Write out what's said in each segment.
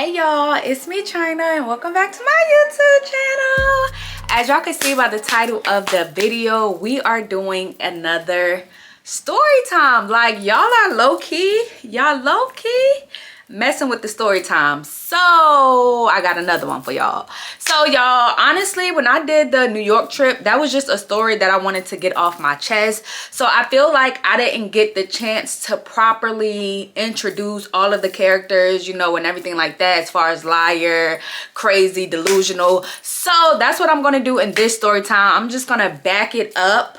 Hey y'all, it's me China and welcome back to my YouTube channel. As y'all can see by the title of the video, we are doing another story time. Like y'all are low-key messing with the story time. So I got another one for y'all. So y'all, honestly, when I did the New York trip, that was just a story that I wanted to get off my chest. So I feel like I didn't get the chance to properly introduce all of the characters, you know, and everything like that, as far as liar, crazy, delusional. So that's what I'm gonna do in this story time. I'm just gonna back it up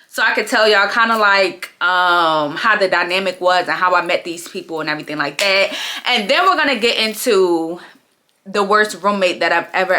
so I could tell y'all kind of like how the dynamic was and how I met these people and everything like that. And then we're gonna get into the worst roommate that I've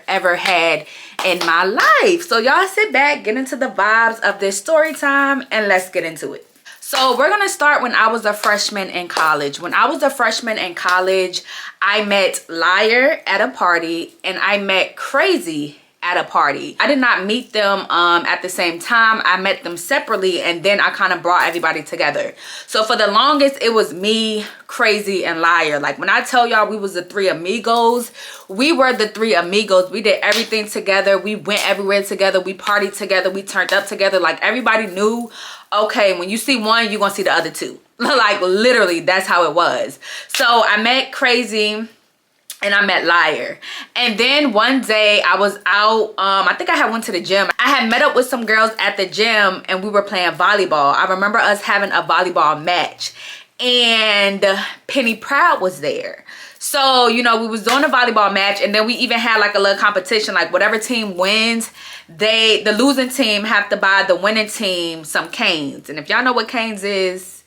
ever had in my life. So y'all sit back, get into the vibes of this story time, and let's get into it. So we're gonna start when I was a freshman in college. When I was a freshman in college, I met Liar at a party and I met Crazy at a party. I did not meet them at the same time. I met them separately and then I kind of brought everybody together. So for the longest, it was me, Crazy, and Liar. Like when I tell y'all we was the three amigos, we were the three amigos. We did everything together. We went everywhere together. We partied together. We turned up together. Like everybody knew, okay, when you see one, you're gonna see the other two. Like literally, that's how it was. So I met Crazy and I met Liar. And then one day I was out, I think I had went to the gym. I had met up with some girls at the gym and we were playing volleyball. I remember us having a volleyball match and Penny Proud was there. So, you know, we was doing a volleyball match and then we even had like a little competition, like whatever team wins, the losing team have to buy the winning team some canes. And if y'all know what canes is,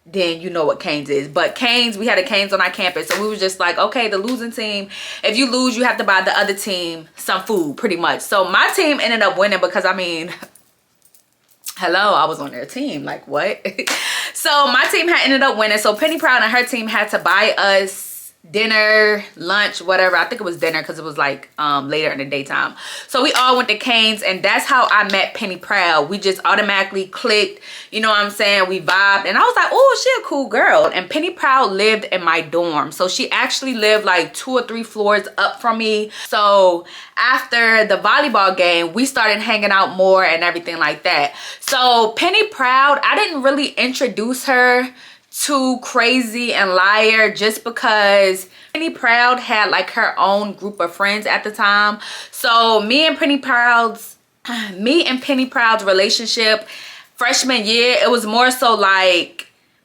then you know what canes is. But canes, we had a canes on our campus, so we was just like, okay, the losing team, if you lose, you have to buy the other team some food, pretty much. So my team ended up winning because, I mean, hello, I was on their team, like what? So my team had ended up winning, so Penny Proud and her team had to buy us dinner, lunch, whatever. I think it was dinner because it was like later in the daytime. So we all went to Cane's and that's how I met Penny Proud. We just automatically clicked, you know what I'm saying? We vibed and I was like, oh, she a cool girl. And Penny Proud lived in my dorm. So she actually lived like 2 or 3 floors up from me. So after the volleyball game, we started hanging out more and everything like that. So Penny Proud, I didn't really introduce her to Crazy and Liar just because Penny Proud had like her own group of friends at the time. So me and Penny Proud's relationship freshman year, it was more so like,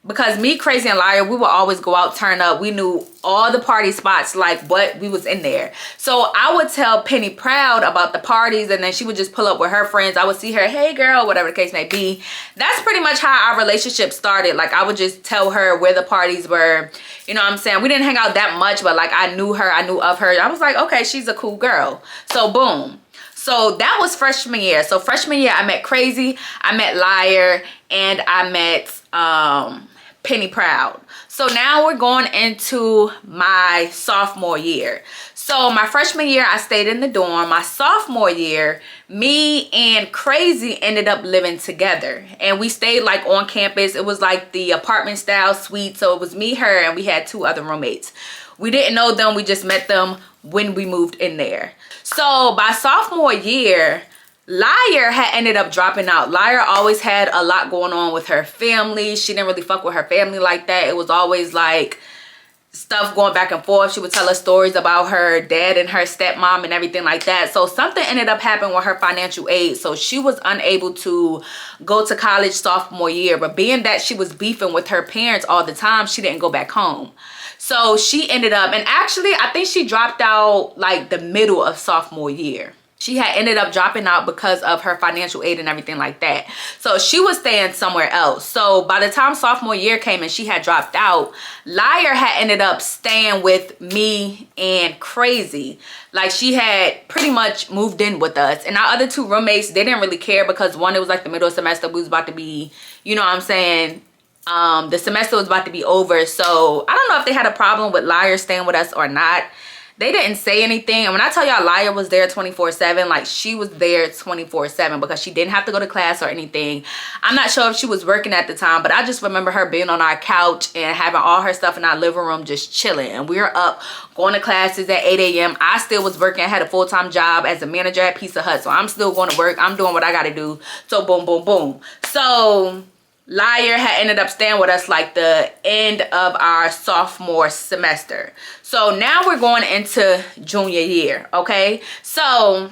because me, Crazy, and Liar, we would always go out, turn up. We knew all the party spots, like what we was in there. So I would tell Penny Proud about the parties and then she would just pull up with her friends. I would see her, hey girl, whatever the case may be. That's pretty much how our relationship started. Like I would just tell her where the parties were. You know what I'm saying? We didn't hang out that much, but like I knew her, I knew of her. I was like, okay, she's a cool girl. So boom. So that was freshman year. So freshman year, I met Crazy, I met Liar, and I met Penny Proud. So now we're going into my sophomore year. So my freshman year, I stayed in the dorm. My sophomore year, me and Crazy ended up living together. And we stayed like on campus. It was like the apartment style suite. So it was me, her, and we had 2 other roommates. We didn't know them. We just met them when we moved in there. So by sophomore year, Liar had ended up dropping out. Liar always had a lot going on with her family. She didn't really fuck with her family like that. It was always like stuff going back and forth. She would tell us stories about her dad and her stepmom and everything like that. So something ended up happening with her financial aid. So she was unable to go to college sophomore year. But being that she was beefing with her parents all the time, she didn't go back home. So she ended up, and actually I think she dropped out like the middle of sophomore year. She had ended up dropping out because of her financial aid and everything like that. So she was staying somewhere else. So by the time sophomore year came and she had dropped out, Liar had ended up staying with me and Crazy. Like she had pretty much moved in with us. And our other 2 roommates, they didn't really care because one, it was like the middle of semester. We was about to be, you know what I'm saying? The semester was about to be over. So I don't know if they had a problem with Liar staying with us or not. They didn't say anything. And when I tell y'all Liar was there 24/7, like she was there 24/7 because she didn't have to go to class or anything. I'm not sure if she was working at the time, but I just remember her being on our couch and having all her stuff in our living room just chilling. And we were up going to classes at 8 a.m. I still was working. I had a full-time job as a manager at Pizza Hut. So I'm still going to work. I'm doing what I got to do. So boom, boom, boom. So Liar had ended up staying with us like the end of our sophomore semester. So now we're going into junior year, okay? So,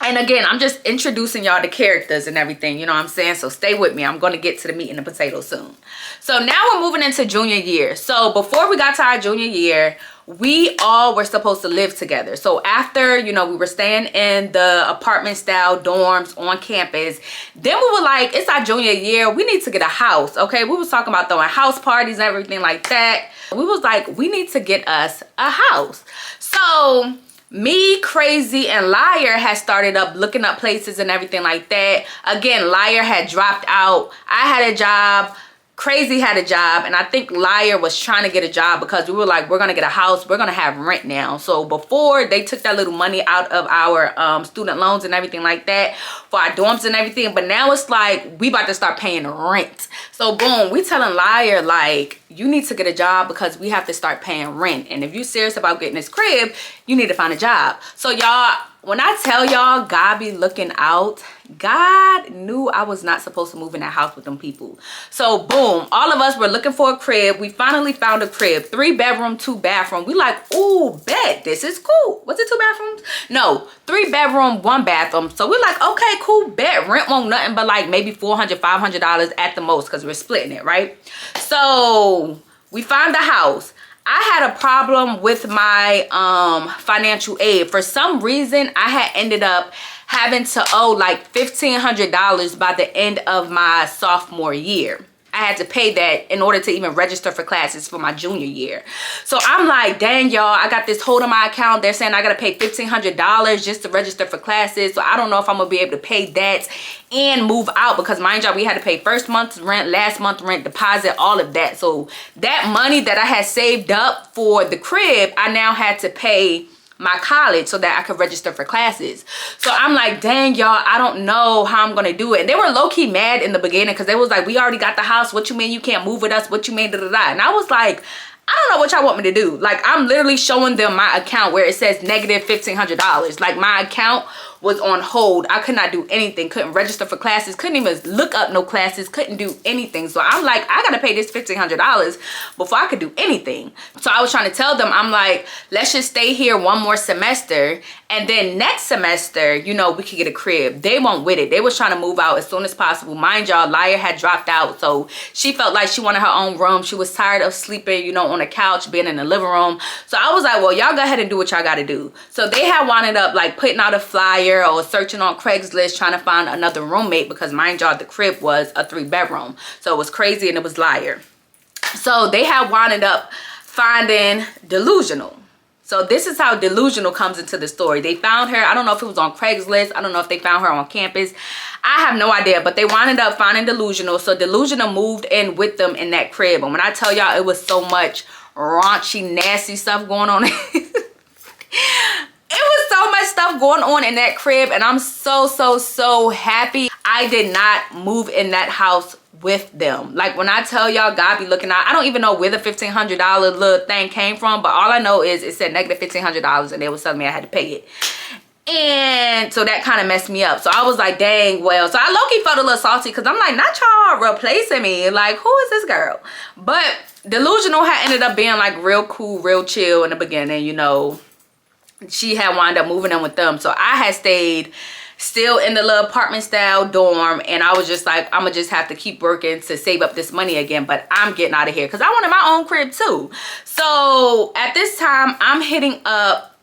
and again, I'm just introducing y'all the characters and everything, you know what I'm saying? So stay with me. I'm going to get to the meat and the potatoes soon. So now we're moving into junior year. So before we got to our junior year, we all were supposed to live together. So after, you know, we were staying in the apartment style dorms on campus, then we were like, it's our junior year, we need to get a house, okay? We was talking about throwing house parties and everything like that. We was like, we need to get us a house. So me, Crazy, and Liar had started up looking up places and everything like that. Again, Liar had dropped out. I had a job. Crazy had a job, and I think Liar was trying to get a job because we were like, we're gonna get a house, we're gonna have rent now. So before, they took that little money out of our student loans and everything like that for our dorms and everything, but now it's like we about to start paying rent. So boom, we telling Liar like, you need to get a job because we have to start paying rent, and if you're serious about getting this crib, you need to find a job. So y'all, when I tell y'all God be looking out, God knew I was not supposed to move in that house with them people. So boom, all of us were looking for a crib. We finally found a crib, 3 bedroom, 2 bathroom. We like, ooh, bet this is cool. Was it 2 bathrooms? No, 3 bedroom, 1 bathroom. So we're like, okay, cool, bet. Rent won't nothing but like maybe $400, $500 at the most because we're splitting it, right? So we found the house. I had a problem with my financial aid. For some reason, I had ended up having to owe like $1,500 by the end of my sophomore year. I had to pay that in order to even register for classes for my junior year. So I'm like, dang, y'all, I got this hold on my account. They're saying I got to pay $1,500 just to register for classes. So I don't know if I'm going to be able to pay that and move out because, mind y'all, we had to pay first month's rent, last month's rent, deposit, all of that. So that money that I had saved up for the crib, I now had to pay my college so that I could register for classes. So I'm like, dang, y'all, I don't know how I'm gonna do it. And they were low-key mad in the beginning because they was like, we already got the house, what you mean you can't move with us, what you mean, da-da-da. And I was like, I don't know what y'all want me to do. Like, I'm literally showing them my account where it says negative $1,500. Like, my account was on hold. I could not do anything. Couldn't register for classes. Couldn't even look up no classes. Couldn't do anything. So I'm like, I gotta pay this $1,500 before I could do anything. So I was trying to tell them, I'm like, let's just stay here one more semester, and then next semester, you know, we could get a crib. They won't with it. They was trying to move out as soon as possible. Mind y'all, Liar had dropped out, so she felt like she wanted her own room. She was tired of sleeping, you know, on the couch, being in the living room. So I was like, well, y'all go ahead and do what y'all gotta do. So they had wound up like putting out a flyer or searching on Craigslist trying to find another roommate because, mind y'all, the crib was a 3 bedroom. So it was Crazy and it was Liar. So they had wound up finding Delusional. So this is how Delusional comes into the story. They found her. I don't know if it was on Craigslist. I don't know if they found her on campus. I have no idea, but they wound up finding Delusional. So Delusional moved in with them in that crib. And when I tell y'all, it was so much raunchy, nasty stuff going on. It was so much stuff going on in that crib, and I'm so happy I did not move in that house with them. Like, when I tell y'all God be looking out, I don't even know where the $1,500 little thing came from, but all I know is it said negative $1,500 and they was telling me I had to pay it. And so that kind of messed me up. So I was like, dang, well, so I low-key felt a little salty because I'm like, not y'all replacing me. Like, who is this girl? But Delusional had ended up being like real cool, real chill in the beginning, you know. She had wound up moving in with them. So I had stayed still in the little apartment style dorm, and I was just like, I'm gonna just have to keep working to save up this money again, but I'm getting out of here because I wanted my own crib too. So at this time, I'm hitting up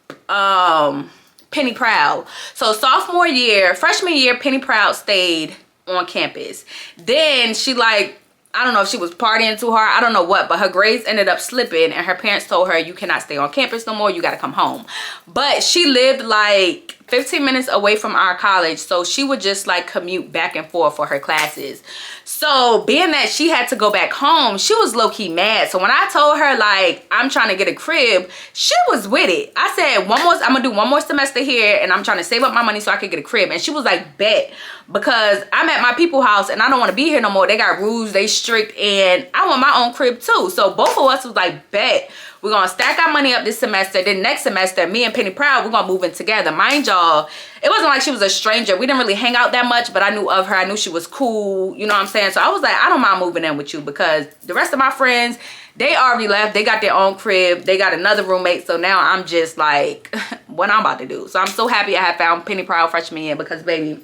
Penny Proud. So sophomore year, freshman year, Penny Proud stayed on campus. Then she like, I don't know if she was partying too hard, I don't know what, but her grades ended up slipping and her parents told her, you cannot stay on campus no more, you gotta come home. But she lived like 15 minutes away from our college, so she would just like commute back and forth for her classes. So being that she had to go back home, she was low-key mad. So when I told her like I'm trying to get a crib, she was with it. I said I'm gonna do one more semester here and I'm trying to save up my money so I could get a crib. And she was like, bet, because I'm at my people's house and I don't want to be here no more. They got rules, they strict, and I want my own crib too. So both of us was like, bet, we're gonna stack our money up this semester. Then next semester, me and Penny Proud, we're gonna move in together. Mind y'all, it wasn't like she was a stranger. We didn't really hang out that much, but I knew of her. I knew she was cool. You know what I'm saying? So I was like, I don't mind moving in with you, because the rest of my friends, they already left. They got their own crib. They got another roommate. So now I'm just like, what I'm about to do. So I'm so happy I have found Penny Proud freshman year, because baby,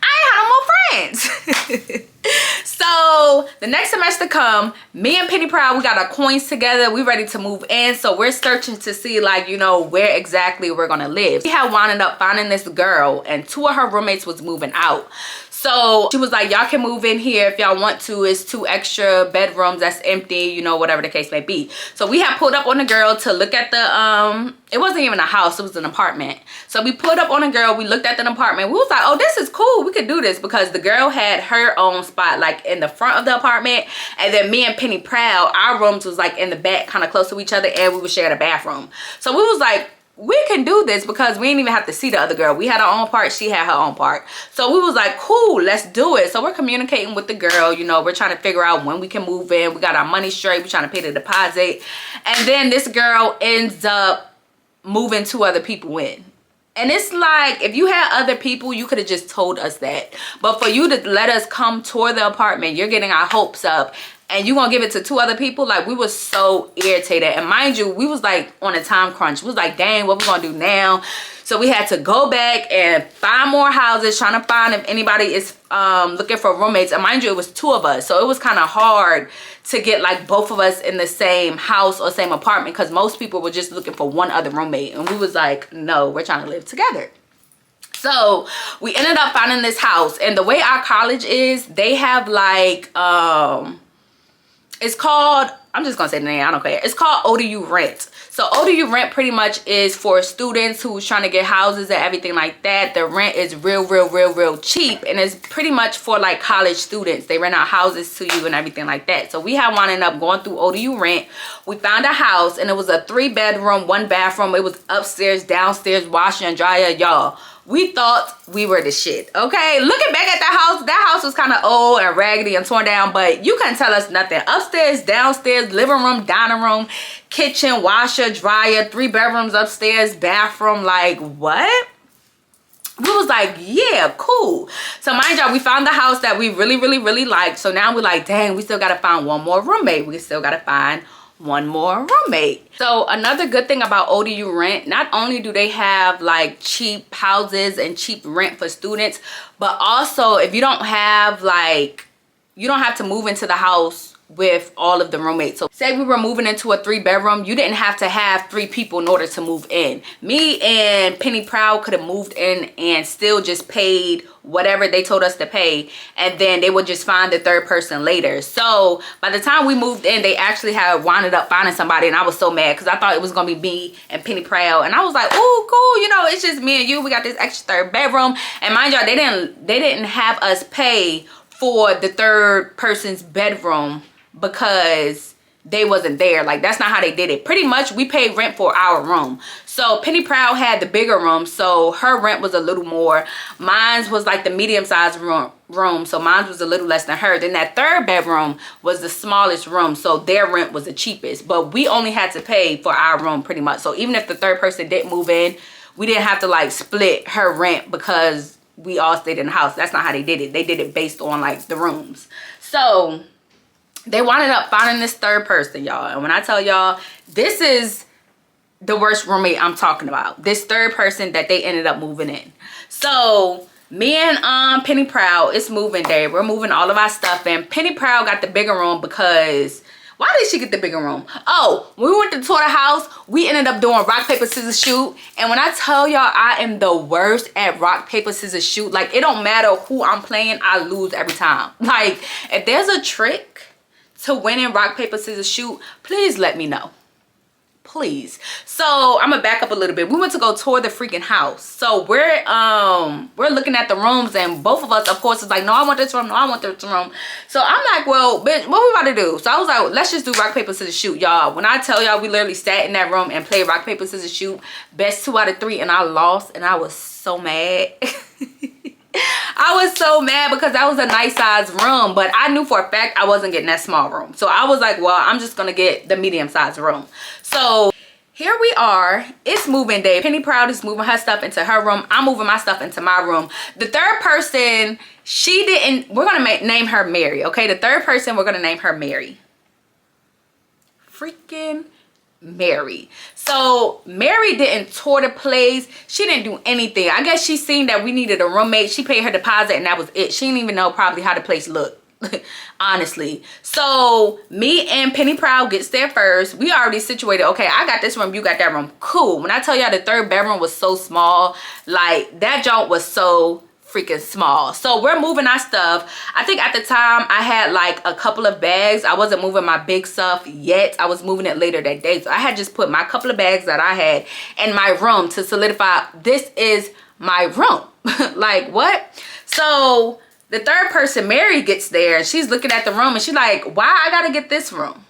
I ain't had no more friends. So the next semester come, me and Penny Proud, we got our coins together. We ready to move in. So we're searching to see like, you know, where exactly we're gonna live. We had wound up finding this girl and 2 of her roommates was moving out. So she was like, y'all can move in here if y'all want to. It's 2 extra bedrooms that's empty, you know, whatever the case may be. So we had pulled up on the girl to look at the, it wasn't even a house, it was an apartment. So we pulled up on a girl, we looked at the apartment. We was like, oh, this is cool, we could do this, because the girl had her own spot like in the front of the apartment. And then me and Penny Proud, our rooms was like in the back, kind of close to each other, and we would share the bathroom. So we was like, we can do this, because we didn't even have to see the other girl. We had our own part, she had her own part. So we was like, cool, let's do it. So we're communicating with the girl, you know, we're trying to figure out when we can move in. We got our money straight, we're trying to pay the deposit. And then this girl ends up moving 2 other people in. And it's like, if you had other people, you could have just told us that. But for you to let us come tour the apartment, you're getting our hopes up, and you gonna give it to 2 other people, like, we was so irritated. And mind you, we was like on a time crunch. We was like, dang, what we gonna do now? So we had to go back and find more houses, trying to find if anybody is looking for roommates. And mind you, it was 2 of us, so it was kind of hard to get like both of us in the same house or same apartment, because most people were just looking for 1 other roommate. And we was like, no, we're trying to live together. So we ended up finding this house. And the way our college is, they have like it's called, I'm just gonna say the name, I don't care. It's called ODU Rent. So ODU Rent pretty much is for students who's trying to get houses and everything like that. The rent is real cheap, and it's pretty much for like college students. They rent out houses to you and everything like that. So we had wound up going through ODU Rent. We found a house, and it was a 3-bedroom, 1 bathroom. It was upstairs, downstairs, washer and dryer, y'all. We thought we were the shit, okay? Looking back at that house was kind of old and raggedy and torn down, but you couldn't tell us nothing. Upstairs, downstairs, living room, dining room, kitchen, washer, dryer, 3 bedrooms upstairs, bathroom, like, what? We was like, yeah, cool. So mind y'all, we found the house that we really liked. So now we're like, dang, we still gotta find 1 more roommate. We still gotta find 1 more roommate. So another good thing about ODU Rent, not only do they have like cheap houses and cheap rent for students, but also if you don't have like, you don't have to move into the house with all of the roommates. So say we were moving into a 3-bedroom, you didn't have to have 3 people in order to move in. Me and Penny Proud could have moved in and still just paid whatever they told us to pay, and then they would just find the 3rd person later. So by the time we moved in, they actually had wound up finding somebody, and I was so mad because I thought it was gonna be me and Penny Proud, and I was like, oh cool, you know, it's just me and you, we got this extra 3rd bedroom. And mind y'all, they didn't have us pay for the 3rd person's bedroom because they wasn't there. Like, that's not how they did it. Pretty much we paid rent for our room. So Penny Proud had the bigger room, so her rent was a little more. Mine was like the medium-sized room, so mine was a little less than her. Then that 3rd bedroom was the smallest room, so their rent was the cheapest. But we only had to pay for our room pretty much. So even if the 3rd person didn't move in, we didn't have to like split her rent because we all stayed in the house. That's not how they did it. They did it based on like the rooms. So they wound up finding this 3rd person, y'all. And when I tell y'all, this is the worst roommate I'm talking about. This 3rd person that they ended up moving in. So me and Penny Proud, it's moving day. We're moving all of our stuff in. Penny Proud got the bigger room because, why did she get the bigger room? Oh, when we went to tour the house, we ended up doing rock, paper, scissors, shoot. And when I tell y'all, I am the worst at rock, paper, scissors, shoot. Like, it don't matter who I'm playing, I lose every time. Like, if there's a trick to winning rock, paper, scissors, shoot, please let me know. please. So I'm gonna back up a little bit. We went to go tour the freaking house. So we're looking at the rooms, and both of us, of course, is like, no, I want this room, no, I want this room. So I'm like, well, bitch, what we about to do? So I was like, let's just do rock, paper, scissors, shoot, y'all. When I tell y'all, we literally sat in that room and played rock, paper, scissors, shoot. Best 2 out of 3, and I lost, and I was so mad. I was so mad because that was a nice size room, but I knew for a fact I wasn't getting that small room. So I was like, well, I'm just gonna get the medium size room. So here we are. It's moving day. Penny Proud is moving her stuff into her room. I'm moving my stuff into my room. The third person, she didn't, we're gonna name her Mary, okay? The third person, we're gonna name her Mary. Freaking Mary. So Mary didn't tour the place. She didn't do anything. I guess she seen that we needed a roommate. She paid her deposit and that was it. She didn't even know probably how the place looked. Honestly. So me and Penny Proud gets there first. We already situated. Okay, I got this room, you got that room. Cool. When I tell y'all the third bedroom was so small, like that joint was so freaking small. So we're moving our stuff. I think at the time I had like a couple of bags. I wasn't moving my big stuff yet. I was moving it later that day. So I had just put my couple of bags that I had in my room to solidify this is my room. Like what? So the third person, Mary, gets there and she's looking at the room and she's like, why I gotta get this room?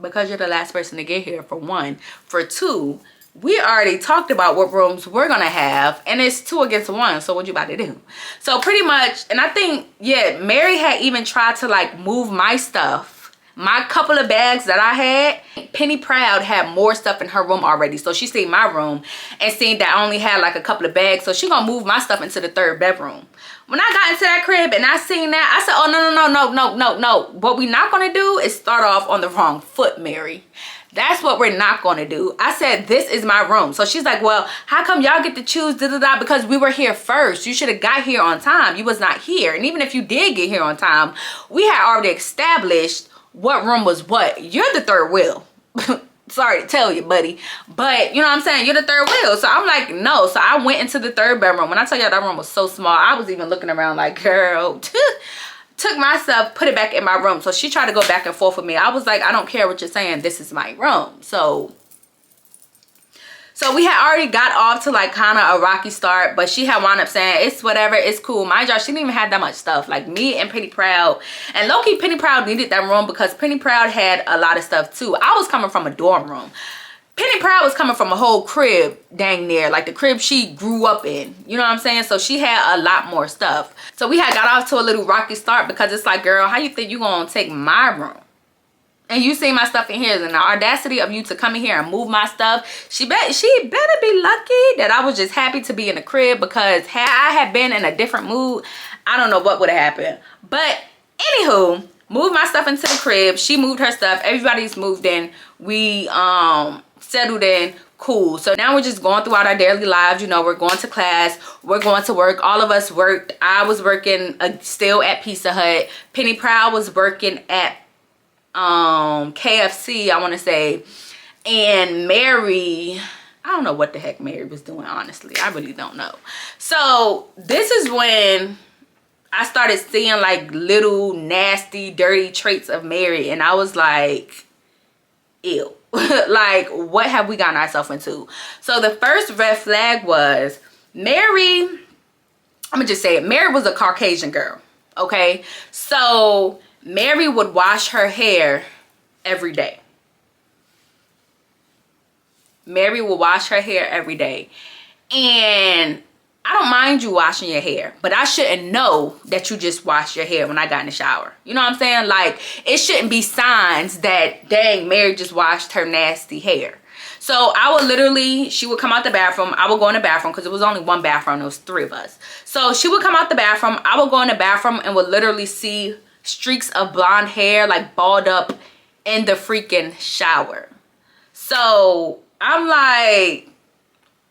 Because you're the last person to get here, for one. For two, we already talked about what rooms we're gonna have, and it's 2 against 1. So what you about to do? So pretty much, and I think, yeah, Mary had even tried to like move my stuff. My couple of bags that I had, Penny Proud had more stuff in her room already. So she seen my room and seen that I only had like a couple of bags. So she gonna move my stuff into the third bedroom. When I got into that crib and I seen that, I said, oh, no. What we not gonna do is start off on the wrong foot, Mary. That's what we're not gonna do. I said, this is my room. So she's like, well, how come y'all get to choose da-da-da? Because we were here first. You should have got here on time. You was not here. And even if you did get here on time, we had already established what room was what. You're the third wheel. Sorry to tell you, buddy, but you know what I'm saying, you're the third wheel. So I'm like, no. So I went into the third bedroom. When I tell y'all that room was so small, I was even looking around like, girl, took my stuff, put it back in my room. So she tried to go back and forth with me. I was like, I don't care what you're saying, this is my room. So we had already got off to like kind of a rocky start, but she had wound up saying, it's whatever, it's cool. Mind y'all, she didn't even have that much stuff. Like me and Penny Proud, and low-key Penny Proud needed that room because Penny Proud had a lot of stuff too. I was coming from a dorm room. Penny Proud was coming from a whole crib, dang near, like the crib she grew up in. You know what I'm saying? So she had a lot more stuff. So we had got off to a little rocky start because it's like, girl, how you think you gonna take my room? And you see my stuff in here, and the audacity of you to come in here and move my stuff. She better be lucky that I was just happy to be in the crib, because had I had been in a different mood, I don't know what would have happened. But anywho, moved my stuff into the crib. She moved her stuff. Everybody's moved in. We settled in. Cool. So now we're just going throughout our daily lives. You know, we're going to class, we're going to work. All of us worked. I was working still at Pizza Hut. Penny Proud was working at KFC, I want to say. And Mary, I don't know what the heck Mary was doing, honestly. I really don't know. So this is when I started seeing like little nasty dirty traits of Mary, and I was like, ew. Like, what have we gotten ourselves into? So the first red flag was Mary, I'm gonna just say it, Mary was a Caucasian girl, okay? So Mary would wash her hair every day. Mary would wash her hair every day. And I don't mind you washing your hair, but I shouldn't know that you just washed your hair when I got in the shower. You know what I'm saying? Like, it shouldn't be signs that, dang, Mary just washed her nasty hair. So I would literally, she would come out the bathroom. I would go in the bathroom because it was only one bathroom. There was 3 of us. So she would come out the bathroom. I would go in the bathroom and would literally see streaks of blonde hair like balled up in the freaking shower. So I'm like,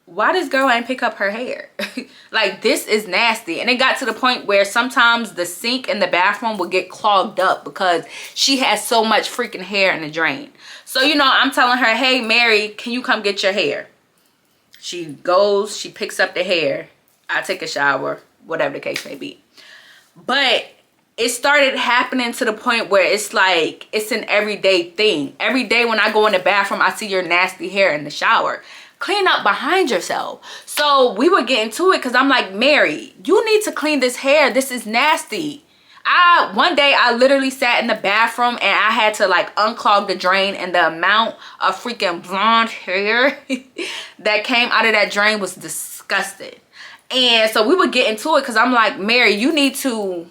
why this girl ain't pick up her hair? Like, this is nasty. And it got to the point where sometimes the sink in the bathroom would get clogged up because she has so much freaking hair in the drain. So, you know, I'm telling her, hey, Mary, can you come get your hair? She goes, she picks up the hair. I take a shower, whatever the case may be. But it started happening to the point where it's like it's an everyday thing. Every day when I go in the bathroom, I see your nasty hair in the shower. Clean up behind yourself. So we were getting to it because I'm like, Mary, you need to clean this hair. This is nasty. One day I literally sat in the bathroom and I had to like unclog the drain, and the amount of freaking blonde hair that came out of that drain was disgusting. And so we were getting to it because I'm like, Mary, you need to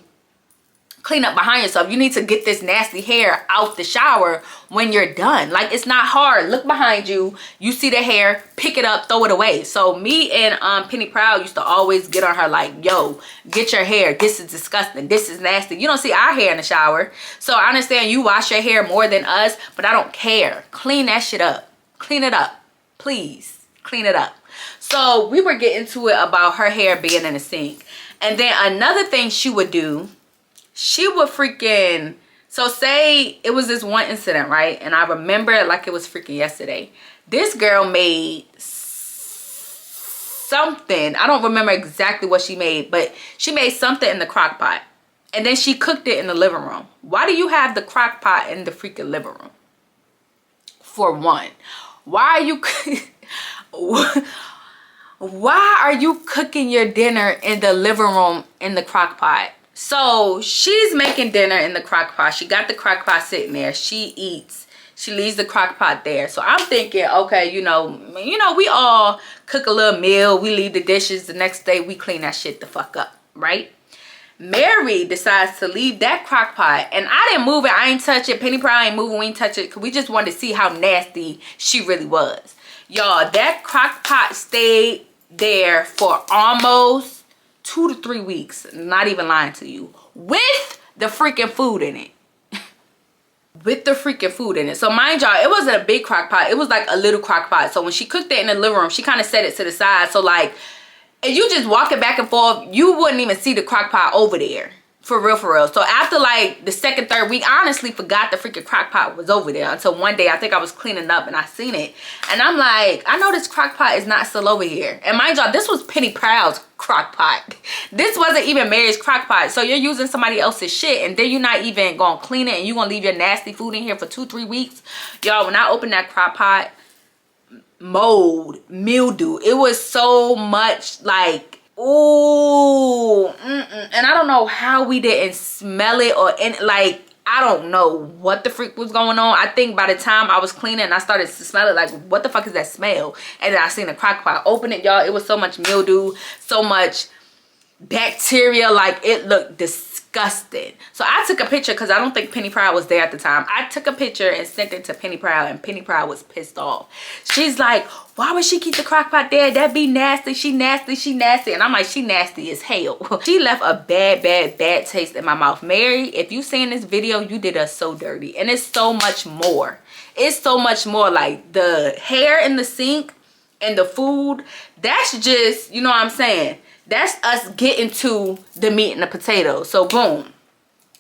clean up behind yourself. You need to get this nasty hair out the shower when you're done. Like, it's not hard. Look behind you. You see the hair, pick it up, throw it away. So me and Penny Proud used to always get on her like, yo, get your hair. This is disgusting. This is nasty. You don't see our hair in the shower. So I understand you wash your hair more than us, but I don't care. Clean that shit up. Clean it up. Please. Clean it up. So we were getting to it about her hair being in the sink. And then another thing she would do, she would freaking, so say it was this one incident, right? And I remember it like it was freaking yesterday. This girl made something. I don't remember exactly what she made, but she made something in the crock pot. And then she cooked it in the living room. Why do you have the crock pot in the freaking living room? For one. Why are you why are you cooking your dinner in the living room in the crock pot? So she's making dinner in the crock pot. She got the crock pot sitting there. She eats. She leaves the crock pot there. So I'm thinking, okay, you know, we all cook a little meal. We leave the dishes. The next day we clean that shit the fuck up, right? Mary decides to leave that crock pot, and I didn't move it. I ain't touch it. Penny Proud ain't moving. We ain't touch it because we just wanted to see how nasty she really was. Y'all, that crock pot stayed there for almost 2 to 3 weeks, not even lying to you, with the freaking food in it. With the freaking food in it. So mind y'all, it wasn't a big crock pot. It was like a little crock pot. So when she cooked it in the living room, she kind of set it to the side. So like, if you just walking back and forth, you wouldn't even see the crock pot over there. For real, for real. So after like the second, third week, I honestly forgot the freaking crock pot was over there until one day I think I was cleaning up and I seen it. And I'm like, I know this crock pot is not still over here. And mind y'all, this was Penny Proud's crock pot. This wasn't even Mary's crock pot. So you're using somebody else's shit and then you're not even gonna clean it and you're gonna leave your nasty food in here for 2-3 weeks. Y'all, when I opened that crock pot, mold, mildew, it was so much like, ooh, and I don't know how we didn't smell it or like, I don't know what the freak was going on. I think by the time I was cleaning, I started to smell it like, what the fuck is that smell? And then I seen the crock pot. Open it, y'all. It was so much mildew, so much bacteria. Like, it looked disgusting. So I took a picture because I don't think Penny Proud was there at the time. I took a picture and sent it to Penny Proud, and Penny Proud was pissed off. She's like, why would she keep the crock pot there? That'd be nasty. She nasty. She nasty. And I'm like, she nasty as hell. She left a bad, bad, bad taste in my mouth. Mary, if you seen this video, you did us so dirty. And it's so much more. It's so much more. Like the hair in the sink and the food, that's just, you know what I'm saying? That's us getting to the meat and the potatoes. So boom,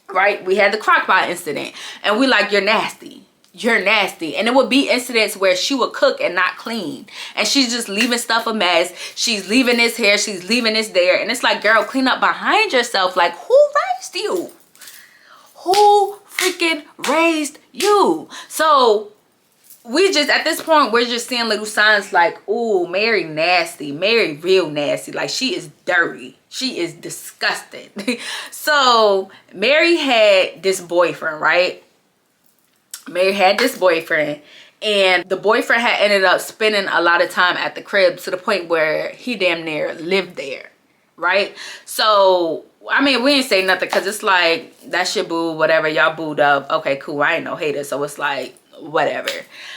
right? We had the crock pot incident and we like, you're nasty. You're nasty. And it would be incidents where she would cook and not clean. And she's just leaving stuff a mess. She's leaving this here. She's leaving this there. And it's like, girl, clean up behind yourself. Like, who raised you? Who freaking raised you? So we just, at this point, we're just seeing little signs like, ooh, Mary nasty. Mary real nasty. Like, she is dirty. She is disgusting. So Mary had this boyfriend, right? Mary had this boyfriend, and the boyfriend had ended up spending a lot of time at the crib to the point where he damn near lived there, right? So I mean, we ain't say nothing because it's like, that's your boo, whatever, y'all booed up. Okay, cool, I ain't no hater, so it's like, whatever.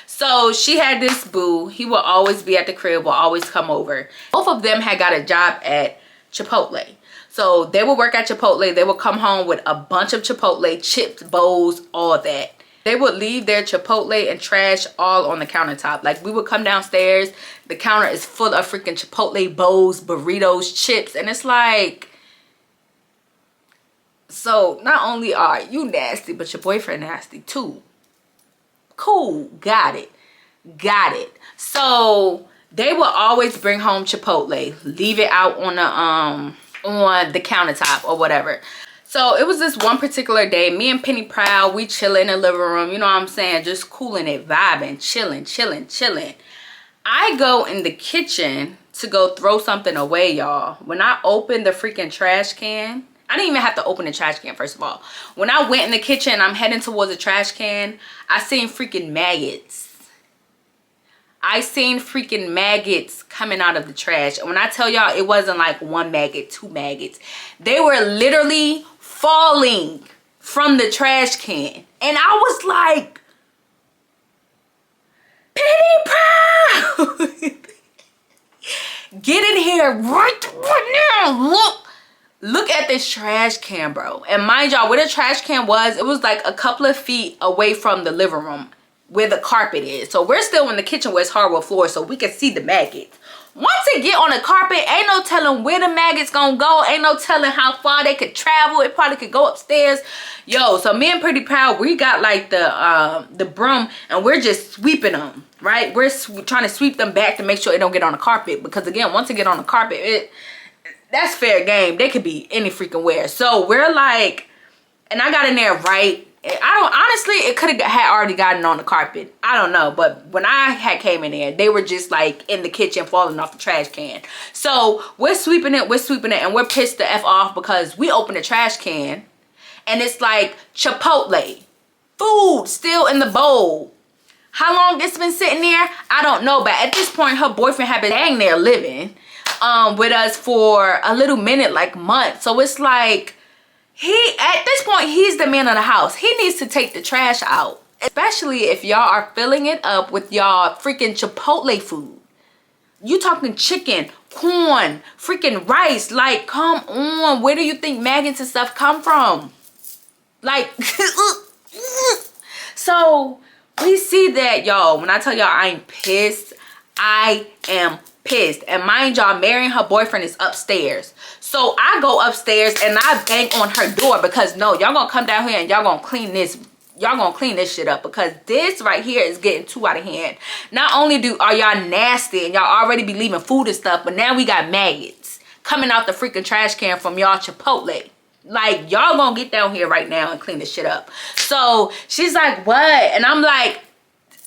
So she had this boo. He will always be at the crib, will always come over. Both of them had got a job at Chipotle. So they would work at Chipotle. They would come home with a bunch of Chipotle chips, bowls, all that. They would leave their Chipotle and trash all on the countertop. Like, we would come downstairs, the counter is full of freaking Chipotle bowls, burritos, chips, and it's like, so not only are you nasty, but your boyfriend nasty too. Cool, got it. Got it. So they will always bring home Chipotle, leave it out on the countertop or whatever. So it was this one particular day, me and Penny Proud, we chilling in the living room, you know what I'm saying, just cooling it, vibing, chilling. I go in the kitchen to go throw something away, y'all. When I opened the freaking trash can, I didn't even have to open the trash can, first of all. When I went in the kitchen, I'm heading towards the trash can, I seen freaking maggots. I seen freaking maggots coming out of the trash. And when I tell y'all, it wasn't like one maggot, two maggots. They were literally falling from the trash can. And I was like, Penny Proud! Get in here right now. Look at this trash can, bro. And mind y'all, where the trash can was, it was like a couple of feet away from the living room where the carpet is. So we're still in the kitchen where it's hardwood floor, so we can see the maggots. Once it get on the carpet, ain't no telling where the maggots gonna go. Ain't no telling how far they could travel. It probably could go upstairs. Yo, so me and Pretty Proud, we got like the broom, and we're just sweeping them, right? We're trying to sweep them back to make sure it don't get on the carpet, because again, once it get on the carpet, that's fair game. They could be any freaking where. So we're like, and I got in there right. Honestly, it could have already gotten on the carpet. I don't know. But when I had came in there, they were just like in the kitchen falling off the trash can. So we're sweeping it, and we're pissed the F off because we opened the trash can and it's like Chipotle. Food still in the bowl. How long it's been sitting there, I don't know. But at this point, her boyfriend had been hanging there living with us for a little minute, like months. So it's like, at this point, he's the man of the house. He needs to take the trash out. Especially if y'all are filling it up with y'all freaking Chipotle food. You talking chicken, corn, freaking rice. Like, come on. Where do you think maggots and stuff come from? Like, so we see that, y'all. When I tell y'all I'm pissed, I am pissed. And mind y'all, Mary and her boyfriend is upstairs. So I go upstairs and I bang on her door because no, y'all gonna come down here and y'all gonna clean this. Y'all gonna clean this shit up, because this right here is getting too out of hand. Not only are y'all nasty and y'all already be leaving food and stuff, but now we got maggots coming out the freaking trash can from y'all Chipotle. Like, y'all gonna get down here right now and clean this shit up. So she's like, what? And I'm like,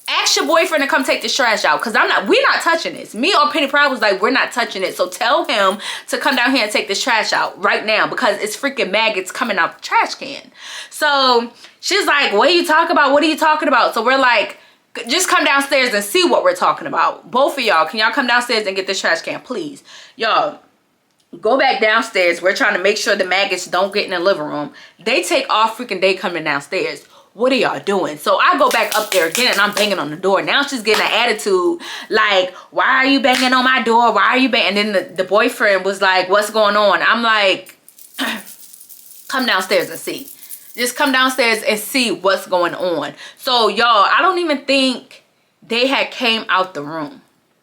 ask your boyfriend to come take this trash out, because we're not touching this. Me or Penny Proud was like, we're not touching it. So tell him to come down here and take this trash out right now, because it's freaking maggots coming out the trash can. So she's like, what are you talking about? What are you talking about? So we're like, just come downstairs and see what we're talking about. Both of y'all, can y'all come downstairs and get this trash can, please? Y'all, go back downstairs. We're trying to make sure the maggots don't get in the living room. They take all freaking day coming downstairs. What are y'all doing? So I go back up there again and I'm banging on the door. Now she's getting an attitude like, why are you banging on my door? Why are you banging? And then the boyfriend was like, what's going on? I'm like, come downstairs and see. Just come downstairs and see what's going on. So y'all, I don't even think they had came out the room.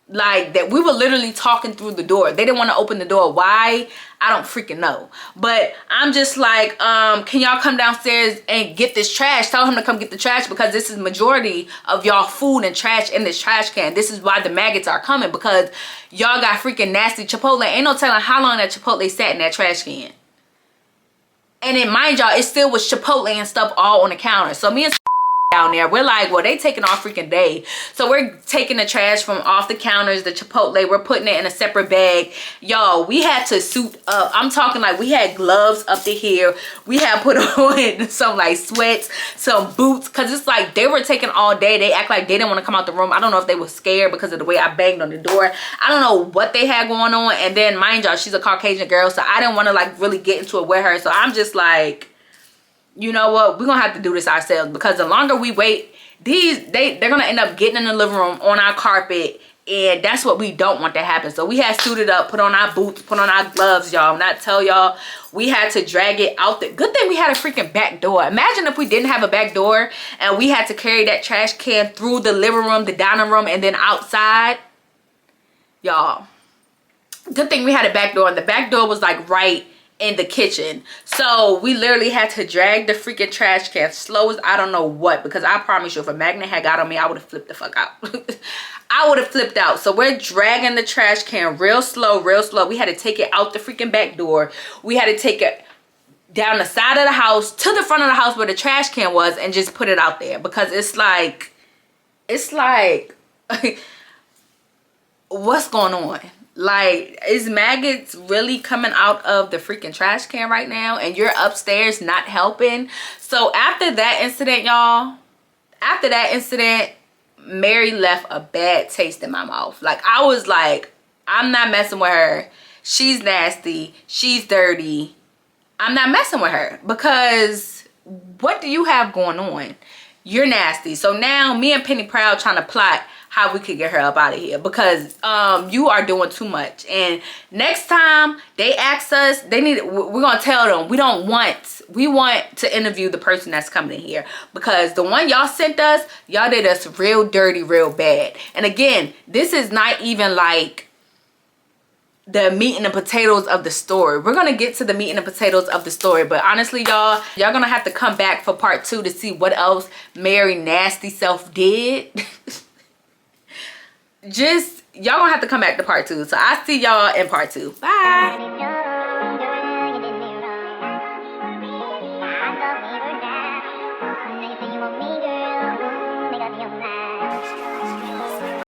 Like, that we were literally talking through the door. They didn't want to open the door. Why? I don't freaking know. But I'm just like, can y'all come downstairs and get this trash? Tell him to come get the trash, because this is majority of y'all food and trash in this trash can. This is why the maggots are coming, because y'all got freaking nasty Chipotle. Ain't no telling how long that Chipotle sat in that trash can. And then mind y'all, it still was Chipotle and stuff all on the counter. So me and down there, we're like, well, they taking all freaking day. So we're taking the trash from off the counters, the Chipotle, we're putting it in a separate bag. Y'all, we had to suit up. I'm talking like we had gloves up to here. We had put on some like sweats, some boots, because it's like they were taking all day. They act like they didn't want to come out the room. I don't know if they were scared because of the way I banged on the door. I don't know what they had going on. And then mind y'all, she's a Caucasian girl, so I didn't want to like really get into it with her. So I'm just like, you know what, we're gonna have to do this ourselves, because the longer we wait, they're gonna end up getting in the living room on our carpet, and that's what we don't want to happen. So we had suited up, put on our boots, put on our gloves, y'all. And I tell y'all, we had to drag it out. Good thing we had a freaking back door. Imagine if we didn't have a back door and we had to carry that trash can through the living room, the dining room, and then outside. Y'all, good thing we had a back door, and the back door was like right in the kitchen. So we literally had to drag the freaking trash can slow as I don't know what, because I promise you, if a magnet had got on me, I would have flipped the fuck out. I would have flipped out. So we're dragging the trash can real slow, real slow. We had to take it out the freaking back door. We had to take it down the side of the house to the front of the house where the trash can was and just put it out there, because it's like what's going on? Like, is maggots really coming out of the freaking trash can right now and you're upstairs not helping? So after that incident, y'all, after that incident, Mary left a bad taste in my mouth. Like, I was like, I'm not messing with her. She's nasty. She's dirty. I'm not messing with her, because what do you have going on? You're nasty. So now me and Penny Proud trying to plot how we could get her up out of here, because you are doing too much. And next time they ask us, we're gonna tell them we want to interview the person that's coming in here, because the one y'all sent us, y'all did us real dirty, real bad. And again, this is not even like the meat and the potatoes of the story. We're gonna get to the meat and the potatoes of the story, but honestly, y'all gonna have to come back for part 2 to see what else Mary nasty self did. Y'all gonna have to come back to part 2. So I'll see y'all in part 2. Bye.